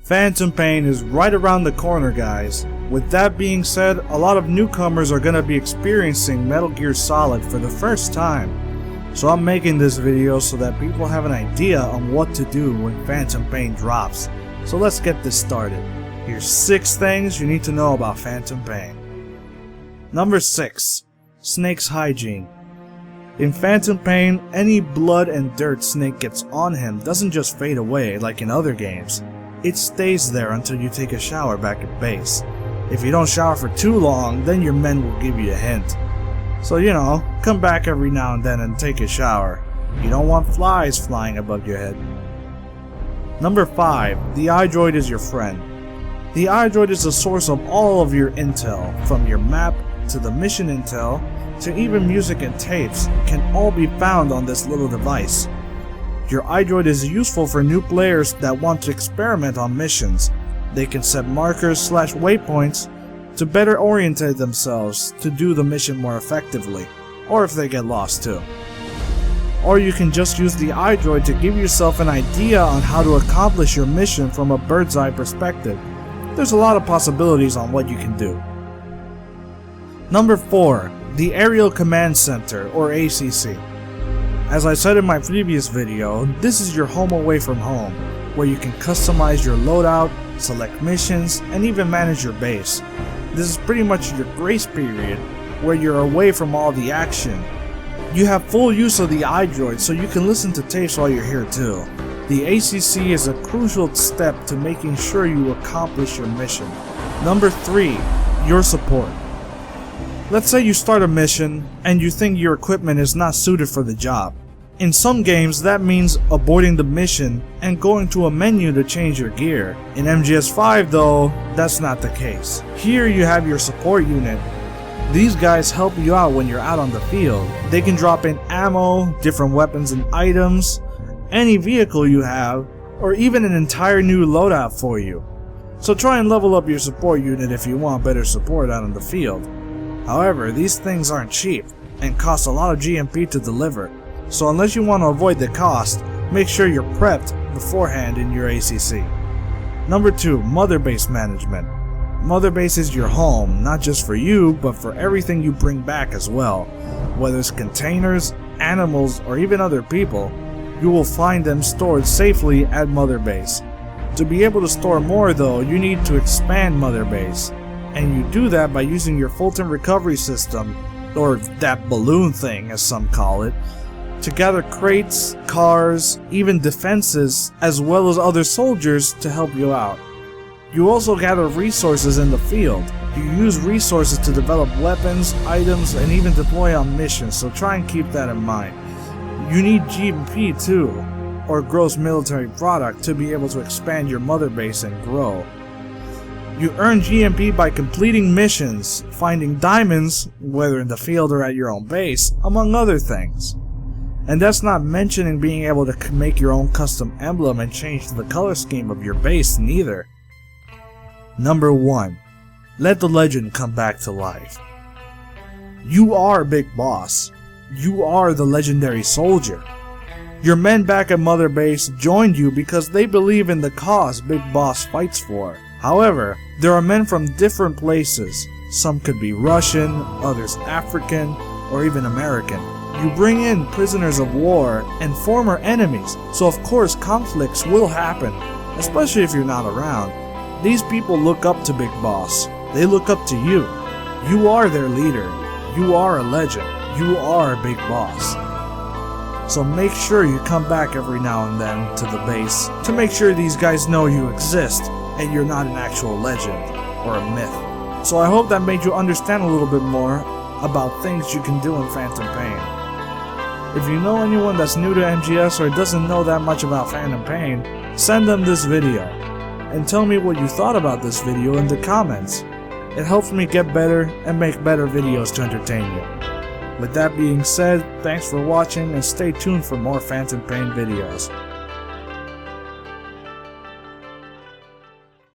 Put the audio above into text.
Phantom Pain is right around the corner, guys. With that being said, a lot of newcomers are going to be experiencing Metal Gear Solid for the first time. So I'm making this video so that people have an idea on what to do when Phantom Pain drops. So let's get this started. Here's 6 things you need to know about Phantom Pain. Number 6. Snake's hygiene. In Phantom Pain, any blood and dirt Snake gets on him doesn't just fade away like in other games. It stays there until you take a shower back at base. If you don't shower for too long, then your men will give you a hint. So you know, come back every now and then and take a shower. You don't want flies flying above your head. Number 5. The iDroid is your friend. The iDroid is the source of all of your intel, from your map to the mission intel, to even music and tapes, can all be found on this little device. Your iDroid is useful for new players that want to experiment on missions. They can set markers / waypoints to better orientate themselves to do the mission more effectively, or if they get lost too. Or you can just use the iDroid to give yourself an idea on how to accomplish your mission from a bird's eye perspective. There's a lot of possibilities on what you can do. Number 4. The Aerial Command Center, or ACC. As I said in my previous video, this is your home away from home, where you can customize your loadout, select missions, and even manage your base. This is pretty much your grace period, where you're away from all the action. You have full use of the iDroid, so you can listen to tapes while you're here too. The ACC is a crucial step to making sure you accomplish your mission. Number 3. Your support. Let's say you start a mission and you think your equipment is not suited for the job. In some games that means aborting the mission and going to a menu to change your gear. In MGS5 though, that's not the case. Here you have your support unit. These guys help you out when you're out on the field. They can drop in ammo, different weapons and items, any vehicle you have, or even an entire new loadout for you. So try and level up your support unit if you want better support out on the field. However, these things aren't cheap and cost a lot of GMP to deliver, so unless you want to avoid the cost, make sure you're prepped beforehand in your ACC. Number 2. Mother Base Management. Mother Base is your home, not just for you, but for everything you bring back as well. Whether it's containers, animals, or even other people, you will find them stored safely at Mother Base. To be able to store more though, you need to expand Mother Base. And you do that by using your Fulton recovery system, or that balloon thing as some call it, to gather crates, cars, even defenses, as well as other soldiers to help you out. You also gather resources in the field. You use resources to develop weapons, items, and even deploy on missions, so try and keep that in mind. You need GMP too, or gross military product, to be able to expand your Mother Base and grow. You earn GMP by completing missions, finding diamonds, whether in the field or at your own base, among other things. And that's not mentioning being able to make your own custom emblem and change the color scheme of your base neither. Number 1. Let the legend come back to life. You are Big Boss. You are the legendary soldier. Your men back at Mother Base joined you because they believe in the cause Big Boss fights for. However, there are men from different places. Some could be Russian, others African, or even American. You bring in prisoners of war and former enemies, so of course conflicts will happen, especially if you're not around. These people look up to Big Boss. They look up to you. You are their leader. You are a legend. You are Big Boss. So make sure you come back every now and then to the base to make sure these guys know you exist and you're not an actual legend or a myth. So I hope that made you understand a little bit more about things you can do in Phantom Pain. If you know anyone that's new to MGS or doesn't know that much about Phantom Pain, send them this video and tell me what you thought about this video in the comments. It helps me get better and make better videos to entertain you. With that being said, thanks for watching and stay tuned for more Phantom Pain videos.